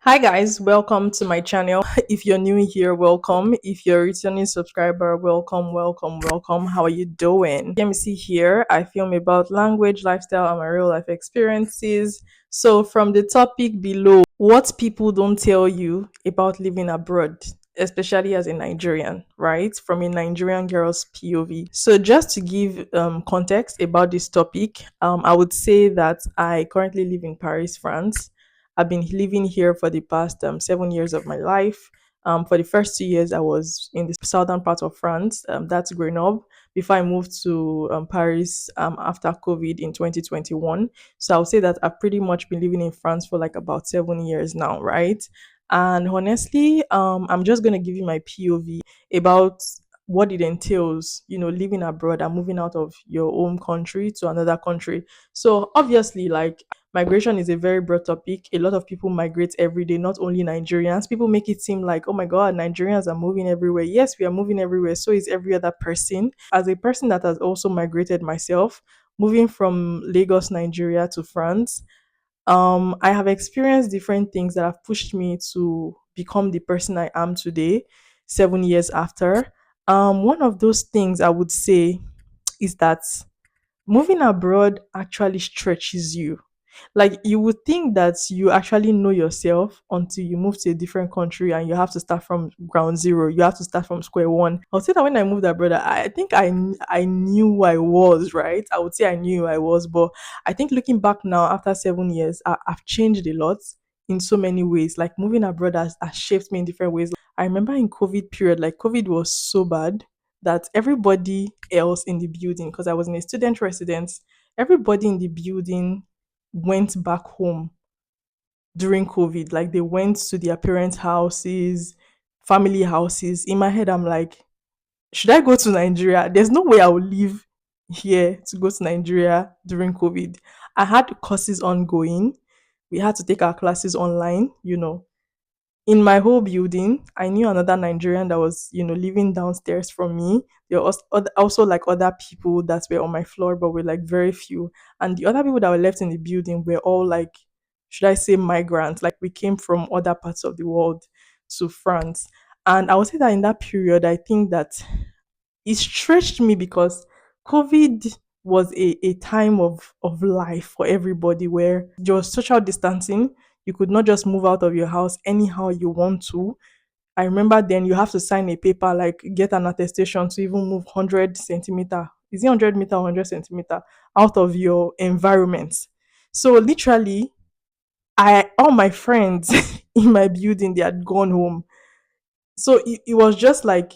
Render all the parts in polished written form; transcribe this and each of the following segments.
Hi guys, welcome to my channel. If you're new here, welcome. If you're a returning subscriber, welcome, welcome, welcome. How are you doing? Let me see here. I film about language, lifestyle, and my real life experiences. So from the topic below, what people don't tell you about living abroad, especially as a Nigerian, right? From a Nigerian girl's POV. So just to give context about this topic, I would say that I currently live in Paris, France. I've been living here for the past 7 years of my life. For the first 2 years, I was in the southern part of France. That's Grenoble. Before I moved to Paris after COVID in 2021. So I would say that I've pretty much been living in France for like about 7 years now, right? And honestly, I'm just gonna give you my POV about what it entails, living abroad and moving out of your home country to another country. So obviously, like migration is a very broad topic. A lot of people migrate every day, not only Nigerians. People make it seem like, oh my God, Nigerians are moving everywhere. Yes, we are moving everywhere. So is every other person. As a person that has also migrated myself, moving from Lagos, Nigeria to France, I have experienced different things that have pushed me to become the person I am today, 7 years after. One of those things I would say is that moving abroad actually stretches you. Like you would think that you actually know yourself until you move to a different country and you have to start from ground zero. You have to start from square one. I would say that when I moved abroad, I think I knew who I was, right? I would say I knew who I was, but I think looking back now after 7 years, I've changed a lot in so many ways. Like moving abroad has shaped me in different ways. I remember in COVID period, like COVID was so bad that everybody else in the building, because I was in a student residence, everybody in the building went back home during COVID. Like they went to their parents' houses, family houses. In my head, I'm like, should I go to Nigeria? There's no way I will leave here to go to Nigeria during COVID. I had courses ongoing. We had to take our classes online. In my whole building, I knew another Nigerian that was, living downstairs from me. There were also like other people that were on my floor, but were like very few. And the other people that were left in the building were all like, should I say, migrants? Like we came from other parts of the world to France. And I would say that in that period, I think that it stretched me because COVID was a time of life for everybody where there was social distancing. You could not just move out of your house anyhow you want to. I remember then you have to sign a paper, like get an attestation to even move 100 centimeter. Is it 100 meter or 100 centimeter out of your environment? So literally, all my friends in my building, they had gone home, so it was just like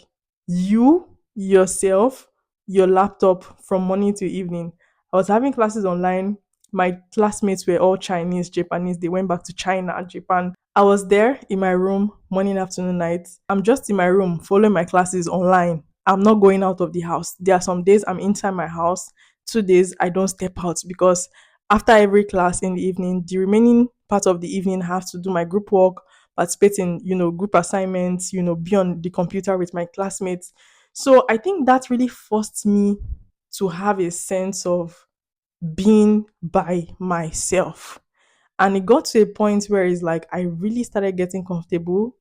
you, yourself, your laptop from morning to evening. I was having classes online. My classmates were all Chinese, Japanese. They went back to China, Japan. I was there in my room, morning, afternoon, night. I'm just in my room following my classes online. I'm not going out of the house. There are some days I'm inside my house. 2 days I don't step out because after every class in the evening, the remaining part of the evening, I have to do my group work, participate in group assignments, be on the computer with my classmates. So I think that really forced me to have a sense of being by myself. And it got to a point where it's like I really started getting comfortable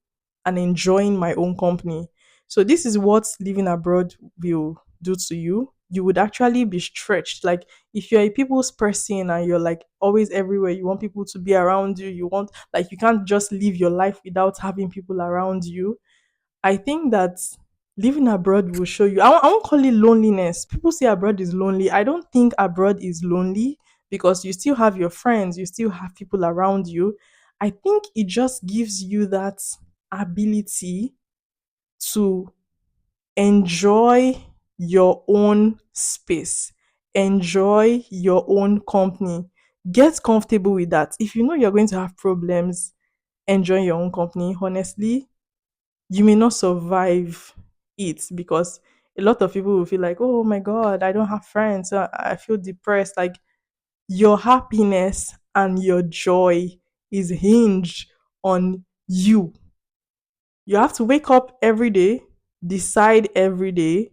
and enjoying my own company. So this is what living abroad will do to you. You would actually be stretched. Like if you're a people's person and you're like always everywhere, you want people to be around you, you want, like, you can't just live your life without having people around you. I think that living abroad will show you. I won't call it loneliness. People say abroad is lonely. I don't think abroad is lonely because you still have your friends, you still have people around you. I think it just gives you that ability to enjoy your own space, enjoy your own company, get comfortable with that. If you know you're going to have problems enjoying your own company, honestly, you may not survive it because a lot of people will feel like, oh my God, I don't have friends. So I feel depressed. Like your happiness and your joy is hinged on you. You have to wake up every day, decide every day,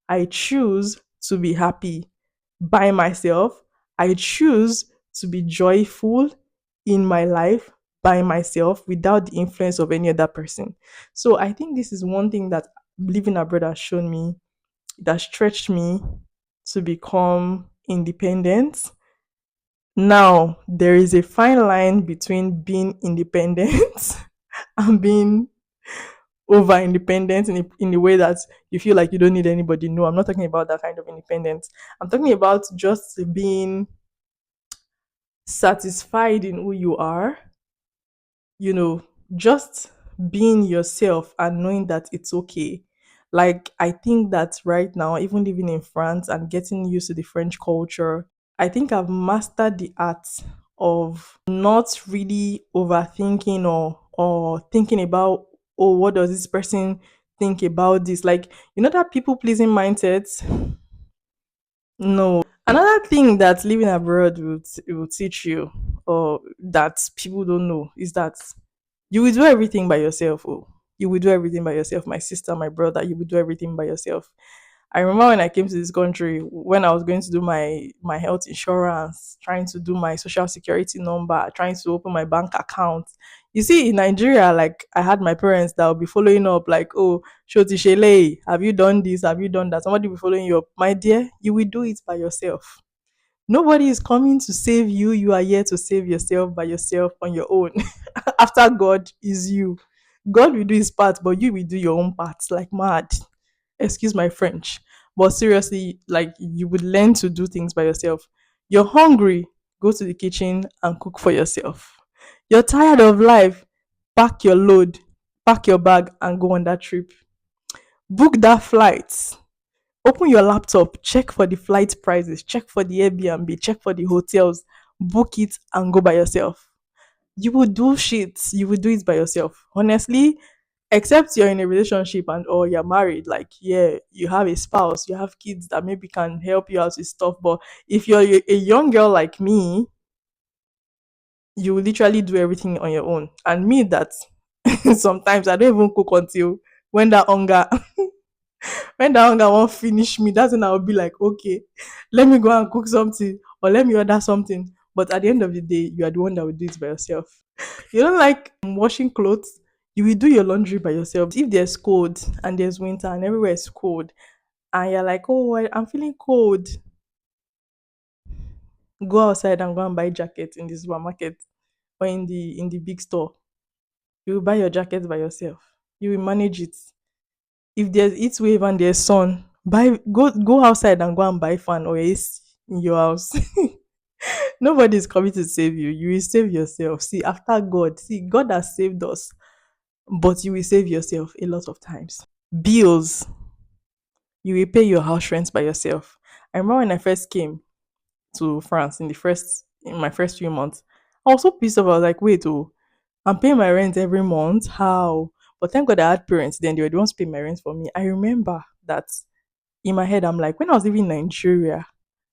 I choose to be happy by myself. I choose to be joyful in my life by myself without the influence of any other person. So I think this is one thing that living abroad has shown me, that stretched me to become independent. Now, there is a fine line between being independent and being over independent in the way that you feel like you don't need anybody. No, I'm not talking about that kind of independence. I'm talking about just being satisfied in who you are, you know, just being yourself and knowing that it's okay. Like, I think that right now, even living in France and getting used to the French culture, I think I've mastered the art of not really overthinking or thinking about, oh, what does this person think about this? Like, you know, that people pleasing mindset. No. Another thing that living abroad will teach you, or that people don't know, is that you will do everything by yourself. Oh, you will do everything by yourself. My sister, my brother, you will do everything by yourself. I remember when I came to this country, when I was going to do my health insurance, trying to do my social security number, trying to open my bank account. You see, in Nigeria, like I had my parents that will be following up, like, oh, Shoti Shele, have you done this? Have you done that? Somebody will be following you up. My dear, you will do it by yourself. Nobody is coming to save you. You are here to save yourself by yourself on your own. After God is you. God will do his part, but you will do your own part like mad. Excuse my French. But seriously, like you would learn to do things by yourself. You're hungry, go to the kitchen and cook for yourself. You're tired of life, pack your load, pack your bag and go on that trip. Book that flight. Open your laptop, check for the flight prices, check for the Airbnb, check for the hotels, book it and go by yourself. You will do shit. You will do it by yourself. Honestly, except you're in a relationship and or you're married, like yeah, you have a spouse, you have kids that maybe can help you out with stuff. But if you're a young girl like me, you will literally do everything on your own. And me that sometimes I don't even cook until when that hunger when that hunger won't finish me, that's when I'll be like, okay, let me go and cook something or let me order something. But at the end of the day, you are the one that will do it by yourself. You don't like washing clothes, you will do your laundry by yourself. If there's cold and there's winter and everywhere is cold, and you're like, oh, I'm feeling cold, go outside and go and buy jacket in the supermarket or in the big store. You will buy your jacket by yourself. You will manage it. If there's heat wave and there's sun, go outside and go and buy fan or AC in your house. Nobody is coming to save you. You will save yourself. See, after God, see, God has saved us, but you will save yourself a lot of times. Bills, you will pay your house rent by yourself. I remember when I first came to France in my first few months, I was so pissed off. I was like, wait, oh, I'm paying my rent every month. How? But thank God I had parents. Then they were the ones paying my rent for me. I remember that in my head, I'm like, when I was living in Nigeria,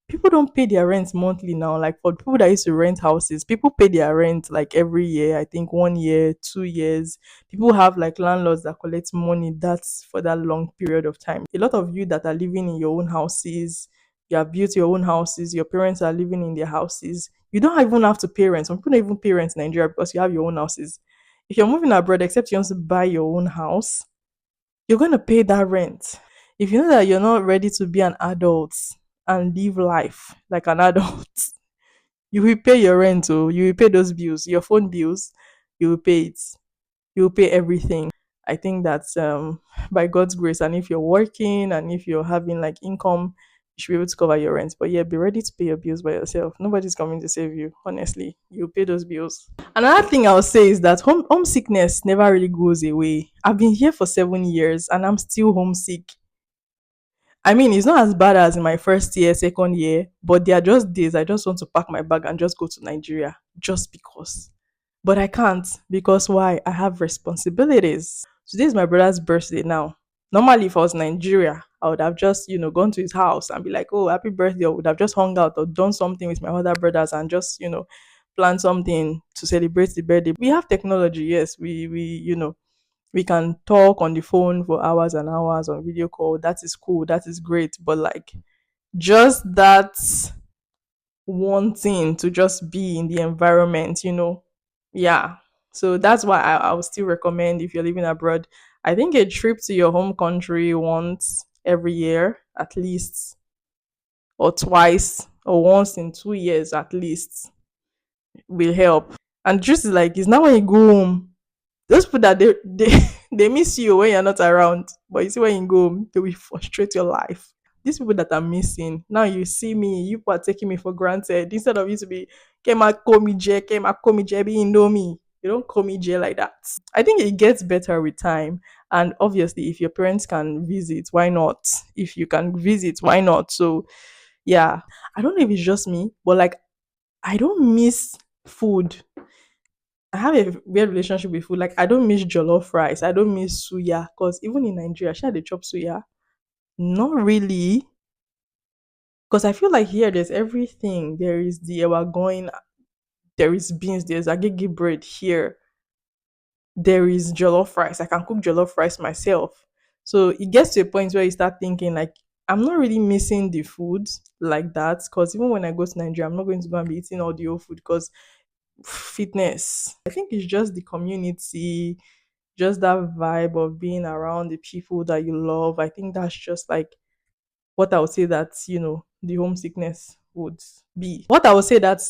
people don't pay their rent monthly now. Like for people that used to rent houses, people pay their rent like every year. I think 1 year, 2 years. People have like landlords that collect money that's for that long period of time. A lot of you that are living in your own houses, you have built your own houses, your parents are living in their houses. You don't even have to pay rent. Some people don't even pay rent in Nigeria because you have your own houses. If you're moving abroad, except you want to buy your own house, you're going to pay that rent. If you know that you're not ready to be an adult and live life like an adult, you will pay your rent, or you will pay those bills, your phone bills, you will pay it. You will pay everything. I think that's by God's grace. And if you're working and if you're having like income, you should be able to cover your rent. But yeah, be ready to pay your bills by yourself. Nobody's coming to save you, honestly. You pay those bills. Another thing I'll say is that homesickness never really goes away. I've been here for 7 years and I'm still homesick. I mean, it's not as bad as in my first year, second year, but there are just days I just want to pack my bag and just go to Nigeria just because. But I can't because why? I have responsibilities. Today is my brother's birthday now. Normally, if I was in Nigeria, I would have just, gone to his house and be like, oh, happy birthday. I would have just hung out or done something with my other brothers and just, plan something to celebrate the birthday. We have technology, yes. We can talk on the phone for hours and hours on video call. That is cool. That is great. But like just that wanting to just be in the environment, yeah. So that's why I would still recommend if you're living abroad. I think a trip to your home country once every year, at least, or twice, or once in 2 years at least, will help. And just like it's now when you go home, those people that they miss you when you're not around, but you see when you go home, they will frustrate your life. These people that are missing now, you see me, you people are taking me for granted instead of you to be came a call me J, be know me. You don't call me J like that. I think it gets better with time. And obviously, if your parents can visit, why not? If you can visit, why not? So yeah, I don't know if it's just me, but like I don't miss food. I have a weird relationship with food. Like I don't miss jollof rice. I don't miss suya. Cause even in Nigeria, should they chop suya? Not really. Cause I feel like here there's everything. There is the ewa going, there is beans, there's agege bread here. There is jollof rice. I can cook jollof rice myself. So it gets to a point where you start thinking like I'm not really missing the food like that. Cause even when I go to Nigeria, I'm not going to go and be eating all the old food because fitness. I think it's just the community, just that vibe of being around the people that you love. I think that's just like what I would say that, the homesickness would be. What I would say that,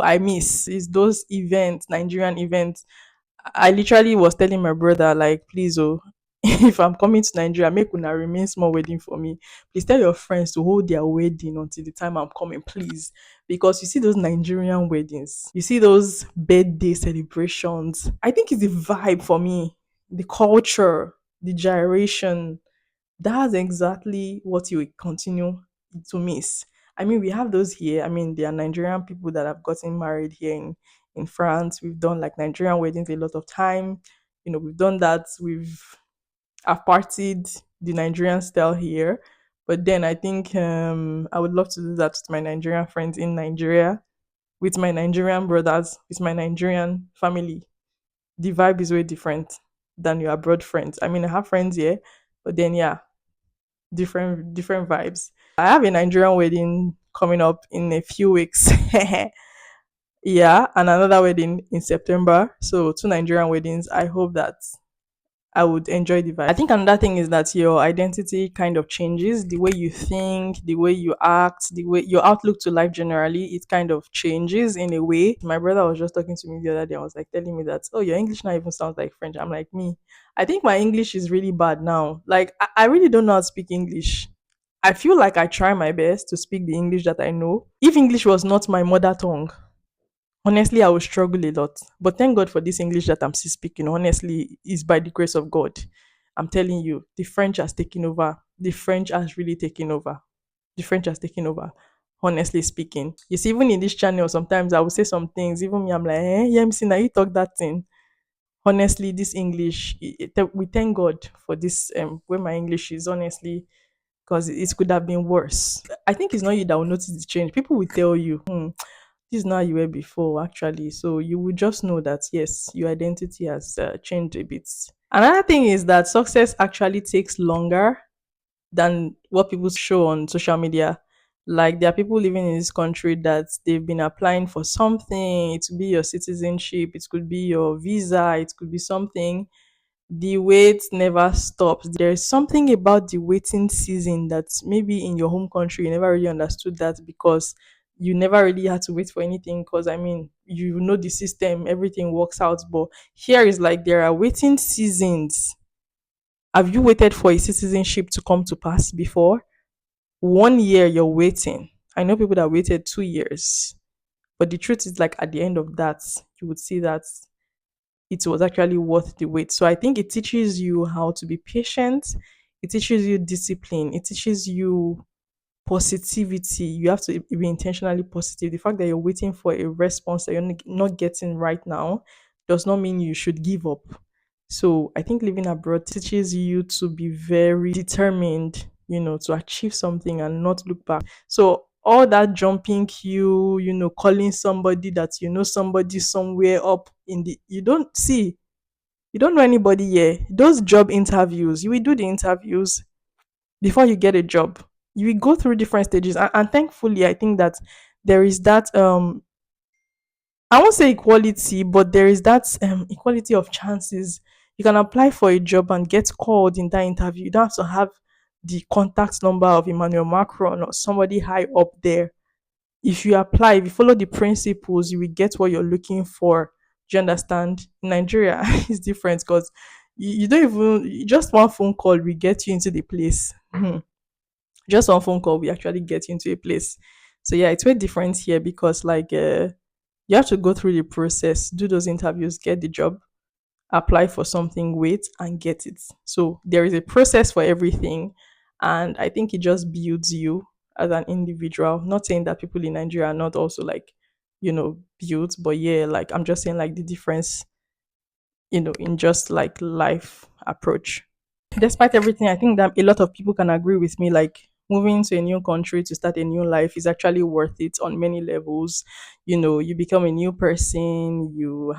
I miss is those events, Nigerian events. I literally was telling my brother, like, please, oh, if I'm coming to Nigeria, make una remain small wedding for me. Please tell your friends to hold their wedding until the time I'm coming, please. Because you see those Nigerian weddings, you see those birthday celebrations. I think it's the vibe for me, the culture, the gyration. That's exactly what you will continue to miss. I mean, we have those here. I mean, there are Nigerian people that have gotten married here in France. We've done like Nigerian weddings a lot of time. We've done that. I've partied the Nigerian style here. But then I think I would love to do that with my Nigerian friends in Nigeria, with my Nigerian brothers, with my Nigerian family. The vibe is way different than your abroad friends. I mean, I have friends here, but then yeah, different vibes. I have a Nigerian wedding coming up in a few weeks. Yeah, and another wedding in September. So two Nigerian weddings. I hope that I would enjoy the vibe. I think another thing is that your identity kind of changes. The way you think, the way you act, the way your outlook to life generally, it kind of changes in a way. My brother was just talking to me the other day. I was like telling me that, oh, your English now even sounds like French. I'm like, me. I think my English is really bad now. Like, I really don't know how to speak English. I feel like I try my best to speak the English that I know. If English was not my mother tongue, honestly, I would struggle a lot. But thank God for this English that I'm still speaking. Honestly, is by the grace of God. I'm telling you, the French has taken over. The French has really taken over. The French has taken over. Honestly speaking, you see, even in this channel, sometimes I will say some things. Even me, I'm like, yeah, I'm seeing now you talk that thing. Honestly, this English, we thank God for this. Where my English is honestly, because it could have been worse. I think it's not you that will notice the change. People will tell you, this is not how you were before, actually. So you will just know that, yes, your identity has changed a bit. Another thing is that success actually takes longer than what people show on social media. Like there are people living in this country that they've been applying for something. It could be your citizenship, it could be your visa, it could be something. The wait never stops. There's something about the waiting season that maybe in your home country you never really understood that because you never really had to wait for anything because I mean you know the system, everything works out. But here is like there are waiting seasons. Have you waited for a citizenship to come to pass before? 1 year you're waiting. I know people that waited 2 years. But the truth is like at the end of that, you would see that it was actually worth the wait. So I think it teaches you how to be patient. It teaches you discipline. It teaches you positivity. You have to be intentionally positive. The fact that you're waiting for a response that you're not getting right now does not mean you should give up. So I think living abroad teaches you to be very determined, to achieve something and not look back. So all that jumping queue, calling somebody that somebody somewhere up in the you don't know anybody here. Those job interviews, you will do the interviews before you get a job. You will go through different stages and thankfully I think that there is that I won't say equality, but there is that equality of chances. You can apply for a job and get called in that interview. You don't have to have the contact number of Emmanuel Macron or somebody high up there. If you apply, if you follow the principles, you will get what you're looking for. Do you understand? In Nigeria, it's different because you don't just one phone call will get you into the place. Just one phone call will actually get you into a place. So yeah, it's very different here because you have to go through the process, do those interviews, get the job, apply for something, wait and get it. So there is a process for everything. And I think it just builds you as an individual. Not saying that people in Nigeria are not also like, built, but yeah, like I'm just saying like the difference, in just like life approach. Despite everything, I think that a lot of people can agree with me. Like moving to a new country to start a new life is actually worth it on many levels. You become a new person. You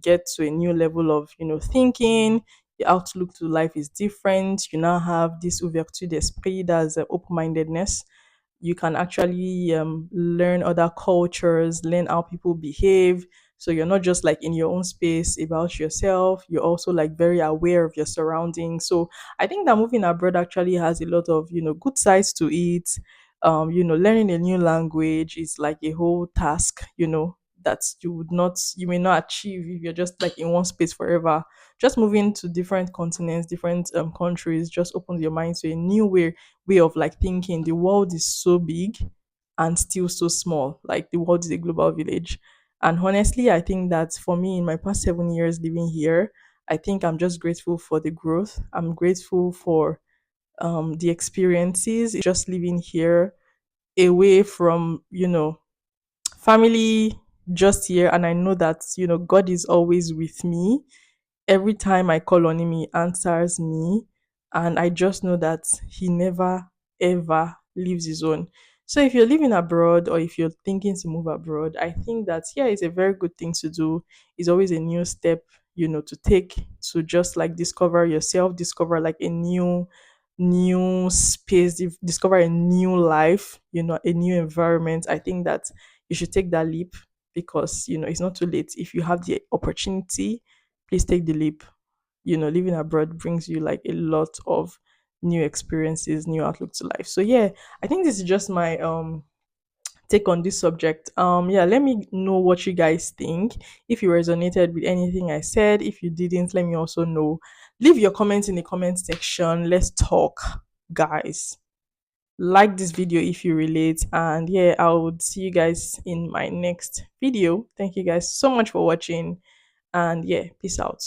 get to a new level of thinking. The outlook to life is different. You now have this ouverture d'esprit, that's open mindedness. You can actually learn other cultures, learn how people behave. So you're not just like in your own space about yourself, you're also like very aware of your surroundings. So I think that moving abroad actually has a lot of good sides to it. Learning a new language is like a whole task, that you may not achieve if you're just like in one space forever. Just moving to different continents, different countries just opens your mind to a new way of like thinking. The world is so big and still so small. Like the world is a global village. And honestly, I think that for me in my past 7 years living here, I think I'm just grateful for the growth. I'm grateful for the experiences. It's just living here away from, family, just here. And I know that, God is always with me. Every time I call on him, he answers me. And I just know that he never, ever leaves his own. So if you're living abroad or if you're thinking to move abroad, I think that, yeah, it's a very good thing to do. It's always a new step, to take to just like discover yourself, discover like a new space, discover a new life, a new environment. I think that you should take that leap because, it's not too late. If you have the opportunity, please take the leap. Living abroad brings you like a lot of new experiences, new outlook to life. So yeah, I think this is just my take on this subject. Yeah, let me know what you guys think. If you resonated with anything I said, if you didn't, let me also know. Leave your comments in the comment section. Let's talk, guys. Like this video if you relate, and yeah, I would see you guys in my next video. Thank you guys so much for watching, and yeah, peace out.